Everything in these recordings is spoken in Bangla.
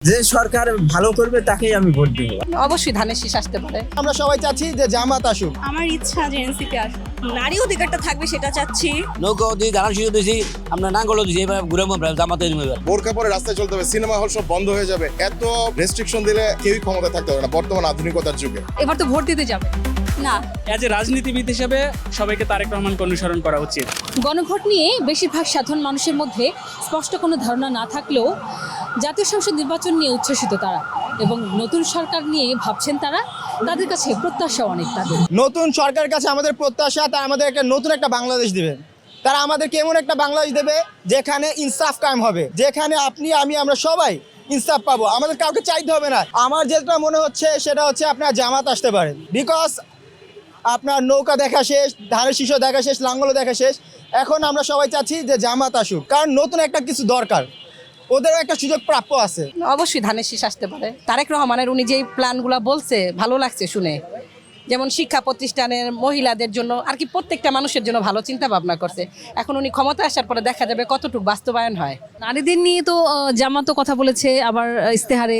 যে সরকার ভালো করবে তাকেই আমি ভোট দিব। অবশ্যই ধানের শীষ আসতে পারে। আমরা সবাই চাচ্ছি যে জামাত আসুক। আমার ইচ্ছা যে এনসিপি আসুক। নারী অধিকারটা থাকবে সেটা চাচ্ছি। নৌকা দিয়ে ধান শিশু দিয়েছি, আমরা নাঙ্গলও দিয়েছি, এবার ঘুরে জামাতে এবার বোরকা পরে রাস্তায় চলতে হবে, সিনেমা হল সব বন্ধ হয়ে যাবে। এত রেস্ট্রিকশন দিলে কেউই ক্ষমতা থাকতে পারবে না বর্তমান আধুনিকতার যুগে। এবার তো ভোট দিতে যাবে না, অ্যাজ এ রাজনীতিবিদ হিসেবে সবাইকে তারেক রহমানকে অনুসরণ করা উচিত। গণভোট নিয়ে বেশিরভাগ সাধারণ মানুষের মধ্যে স্পষ্ট কোনো ধারণা না থাকলেও জাতীয় সংসদ নির্বাচন নিয়ে উচ্ছ্বসিত তারা এবং নতুন সরকার নিয়ে ভাবছেন তারা। তাদের কাছে প্রত্যাশা অনেক। তাদের নতুন সরকারের কাছে আমাদের প্রত্যাশা তারা আমাদের একটা নতুন একটা বাংলাদেশ দেবে। তারা আমাদেরকে এমন একটা বাংলাদেশ দেবে যেখানে ইনসাফ কায়েম হবে, যেখানে আপনি আমি আমরা সবাই ইনসাফ পাবো। আমাদের কাউকে চাইতে হবে না। আমার যেটা মনে হচ্ছে সেটা হচ্ছে আপনার জামাত আসতে পারেন, বিকজ আপনার নৌকা দেখা শেষ, ধানের শীষ দেখা শেষ, লাঙ্গলও দেখা শেষ। এখন আমরা সবাই চাচ্ছি যে জামাত আসুক, কারণ নতুন একটা কিছু দরকার, ওদেরও একটা সুযোগ প্রাপ্য আছে। অবশ্যই ধানের শীষ আসতে পারে। তারেক রহমানের উনি যেই প্ল্যানগুলো বলছে ভালো লাগছে শুনে, যেমন শিক্ষা প্রতিষ্ঠানের মহিলাদের জন্য আর কি প্রত্যেকটা মানুষের জন্য ভালো চিন্তা ভাবনা করছে। এখন উনি ক্ষমতা আসার পরে দেখা যাবে কতটুকু বাস্তবায়ন হয়। নারীদের নিয়ে তো জামাতও কথা বলেছে, আবার ইস্তেহারে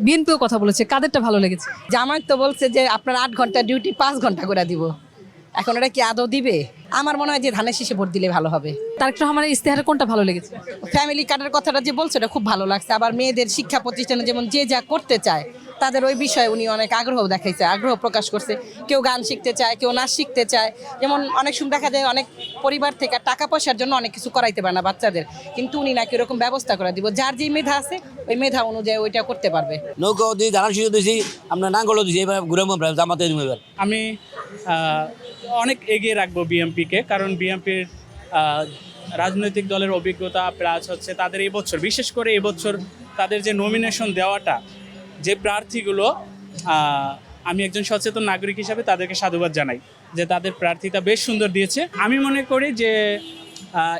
বিএনপিও কথা বলেছে। কাদেরটা ভালো লেগেছে? জামায়াত তো বলছে যে আপনার 8 ঘন্টা ডিউটি 5 ঘন্টা করে দিব। এখন ওরা কি আদৌ দিবে? আমার মনে হয় যে ধানের শীষে ভোট দিলে ভালো হবে। তারেক রহমানের ইস্তেহারে কোনটা ভালো লেগেছে? ফ্যামিলি কার্ডের কথাটা যে বলছে ওটা খুব ভালো লাগছে। আবার মেয়েদের শিক্ষা প্রতিষ্ঠানে যেমন যে যা করতে চায় তাদের ওই বিষয়ে উনি অনেক আগ্রহ দেখাইছে, আগ্রহ প্রকাশ করছে। কেউ গান শিখতে চায়, কেউ নাচ শিখতে চায়। যেমন অনেক সময় দেখা যায় অনেক পরিবার থেকে টাকা পয়সার জন্য অনেক কিছু করাইতে পারে না বাচ্চাদের, কিন্তু উনি নাকি ওরকম ব্যবস্থা করে দিব। যার যে মেধা আছে ওই মেধা অনুযায়ী ওইটা করতে পারবে। নৌকা দিয়ে ধান শিশু দিয়েছি, আমরা নাঙ্গলও দিয়েছি, এবার ঘুরে জামাতে এবার আমি অনেক এগিয়ে রাখবো বিএনপিকে, কারণ বিএনপির রাজনৈতিক দলের অভিজ্ঞতা প্লাস হচ্ছে তাদের এবছর, বিশেষ করে এবছর তাদের যে নমিনেশন দেওয়াটা, যে প্রার্থীগুলো, আমি একজন সচেতন নাগরিক হিসাবে তাদেরকে সাধুবাদ জানাই যে তাদের প্রার্থীতা বেশ সুন্দর দিয়েছে। আমি মনে করি যে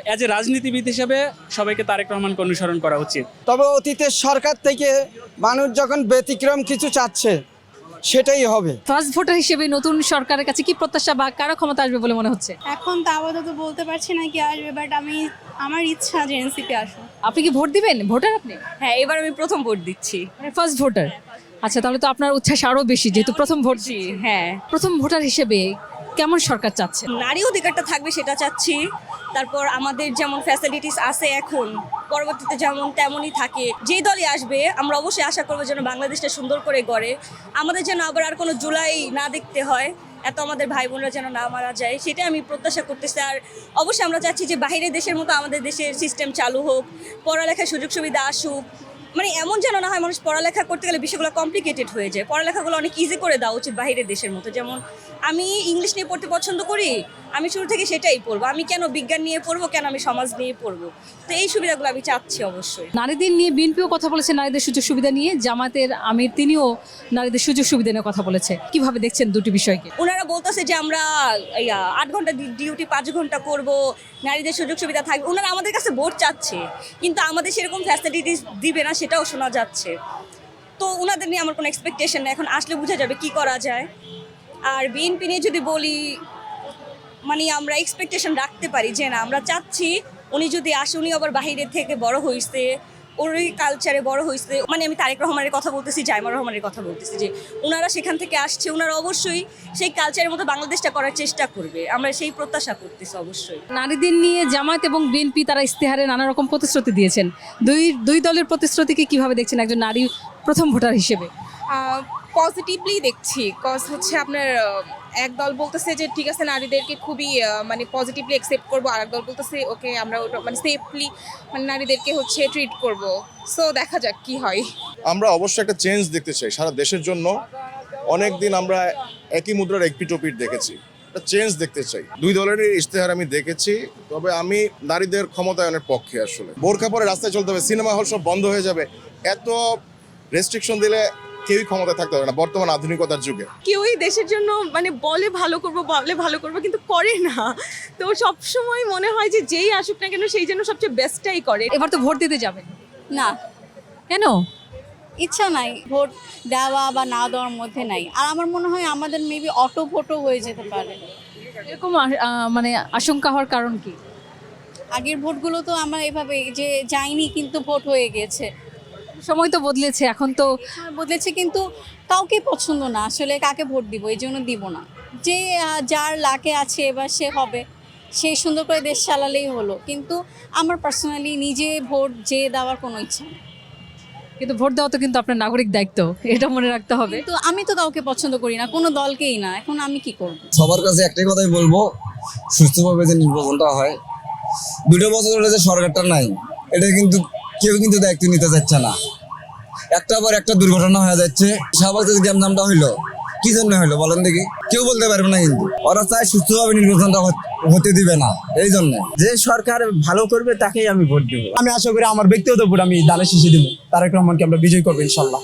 অ্যাজ এ রাজনীতিবিদ হিসাবে সবাইকে তারেক রহমানকে অনুসরণ করা উচিত। তবে অতীতের সরকার থেকে মানুষ যখন ব্যতিক্রম কিছু চাচ্ছে সেটাই হবে। ফার্স্ট ভোটার হিসেবে নতুন সরকারের কাছে কি প্রত্যাশা বা কারা ক্ষমতা আসবে বলে মনে হচ্ছে? এখন তা আপাতত বলতে পারছি না কি আসবে, বাট আমার ইচ্ছা যে এনসিপি আসুক। আপনি কি ভোট দিবেন? ভোটার আপনি? হ্যাঁ, এবার আমি প্রথম ভোট দিচ্ছি। First voter. আচ্ছা, তাহলে তো আপনার উচ্ছ্বাস আরও বেশি, যেহেতু প্রথম ভোট। হ্যাঁ, প্রথম ভোটার হিসেবে কেমন সরকার চাচ্ছে? নারী অধিকারটা থাকবে সেটা চাচ্ছি। তারপর আমাদের যেমন ফ্যাসিলিটিস আছে এখন, পরবর্তীতে যেমন তেমনই থাকে। যেই দলই আসবে আমরা অবশ্যই আশা করবো যেন বাংলাদেশটা সুন্দর করে গড়ে। আমাদের যেন আবার আর কোনো জুলাই না দেখতে হয়, এত আমাদের ভাই বোনরা যেন না মারা যায়, সেটাই আমি প্রত্যাশা করতেছি। আর অবশ্যই আমরা চাচ্ছি যে বাইরের দেশের মতো আমাদের দেশের সিস্টেম চালু হোক, পড়ালেখার সুযোগ সুবিধা আসুক। মানে এমন যেন না হয় মানুষ পড়ালেখা করতে গেলে বিষয়গুলো কমপ্লিকেটেড হয়ে যায়। পড়ালেখাগুলো অনেক ইজি করে দেওয়া উচিত বাইরের দেশের মতো। যেমন আমি ইংলিশ নিয়ে পড়তে পছন্দ করি, আমি শুরু থেকে সেটাই পড়বো। আমি কেন বিজ্ঞান নিয়ে পড়বো, কেন আমি সমাজ নিয়ে পড়বো? তো এই সুবিধাগুলো আমি চাচ্ছি অবশ্যই। নারীদের নিয়ে বিএনপিও কথা বলেছে, নারীদের সুযোগ সুবিধা নিয়ে। জামাতের আমির তিনিও নারীদের সুযোগ সুবিধা নিয়ে কথা বলেছে। কিভাবে দেখছেন দুটি বিষয়কে? ওনারা বলতেছে যে আমরা 8 ঘন্টা ডিউটি 5 ঘন্টা করব, নারীদের সুযোগ সুবিধা থাকবে। ওনারা আমাদের কাছে ভোট চাচ্ছে, কিন্তু আমাদের সেরকম ফ্যাসিলিটিস দিবে না সেটাও শোনা যাচ্ছে। তো ওনাদের নিয়ে আমার কোনো এক্সপেকটেশন নেই, এখন আসলে বোঝা যাবে কি করা যায়। আর বিএনপি নিয়ে যদি বলি, মানে আমরা এক্সপেকটেশন রাখতে পারি যে না, আমরা চাচ্ছি উনি যদি আসে, উনি আবার বাহিরের থেকে বড় হয়েছে, ওরই কালচারে বড় হয়েছে। মানে আমি তারেক রহমানের কথা বলতেছি, জাইমা রহমানের কথা বলতেছি, যে ওনারা সেখান থেকে আসছে, ওনারা অবশ্যই সেই কালচারের মতো বাংলাদেশটা করার চেষ্টা করবে। আমরা সেই প্রত্যাশা করতেছি অবশ্যই। নারীদের নিয়ে জামায়াত এবং বিএনপি তারা ইস্তেহারে নানা রকম প্রতিশ্রুতি দিয়েছেন। দুই দলের প্রতিশ্রুতিকে কিভাবে দেখছেন একজন নারী প্রথম ভোটার হিসেবে? পজিটিভলি দেখছি, কজ হচ্ছে আপনার এক দল বলতেছে যে ঠিক আছে নারীদেরকে খুবই মানে পজিটিভলি অ্যাকসেপ্ট করবো, আর এক দল বলতেছে ওকে আমরা ওটা মানে সেফলি মানে নারীদেরকে হচ্ছে ট্রিট করব। সো দেখা যাক কি হয়। আমরা অবশ্যই একটা চেঞ্জ দেখতে চাই সারা দেশের জন্য। অনেক দিন আমরা একই মুদ্রার এক পিঠ ওপিঠ দেখেছি, একটা চেঞ্জ দেখতে চাই। দুই দলের ইশতেহার আমি দেখেছি, তবে আমি নারীদের ক্ষমতায়নের পক্ষে। আসলে বোরকা পরে রাস্তায় চলতে হবে, সিনেমা হল সব বন্ধ হয়ে যাবে। এত রেস্ট্রিকশন দিলে কেউই ক্ষমতা থাকতে পারবে না বর্তমান আধুনিকতার যুগে। কেউই দেশের জন্য মানে বলে ভালো করবো কিন্তু করে না। তো সব সময় মনে হয় যে যেই আসুক না কেন সেই জন্য সবচেয়ে বেস্টটাই করে। এবার তো ভোট দিতে যাবেন? না, কেন? ইচ্ছা নাই ভোট দেওয়া বা না দেওয়ার মধ্যে নাই। আর আমার মনে হয় আমাদের মেবি অটো ভোটও হয়ে যেতে পারে। এরকম মানে আশঙ্কা হওয়ার কারণ কি? আগের ভোটগুলো তো আমরা এভাবে যে যাইনি কিন্তু ভোট হয়ে গেছে। সময় তো বদলেছে, এখন তো বদলেছে, কিন্তু কাউকে পছন্দ না আসলে কাকে ভোট দিব, এই জন্য দিব না। যে যার লাকে আছে এবার সে হবে, সে সুন্দর করে দেশ চালালেই হলো। কিন্তু আমার পার্সোনালি নিজে ভোট যে দেওয়ার কোনো ইচ্ছা নেই। কিন্তু ভোট দেওয়া তো কিন্তু আপনার নাগরিক দায়িত্ব, এটা মনে রাখতে হবে। কিন্তু আমি তো কাউকে পছন্দ করি না, কোনো দলকেই না। এখন আমি কি করব? সবার কাছে একটাই কথাই বলবো, সুস্থভাবে যে নির্বাচনটা হয়। 2 বছর ধরে যে সরকারটা নাই, এটা কিন্তু কেউ কিন্তু দায়িত্ব নিতে চাচ্ছে না। একটা পর একটা দুর্ঘটনা হয়ে যাচ্ছে। সবার কাছে গ্যামজামটা হইলো কি জন্য হইলো বলেন দেখি, কেউ বলতে পারবে না। কিন্তু ওরা চায় সুস্থভাবে নির্বাচনটা হতে দিবে না, এই জন্য। যে সরকার ভালো করবে তাকেই আমি ভোট দেবো। আমি আশা করি আমার ব্যক্তিগত ভোট আমি ধানের শীষে দিব, তারেক রহমানকে আমরা বিজয় করবো ইনশাল্লাহ।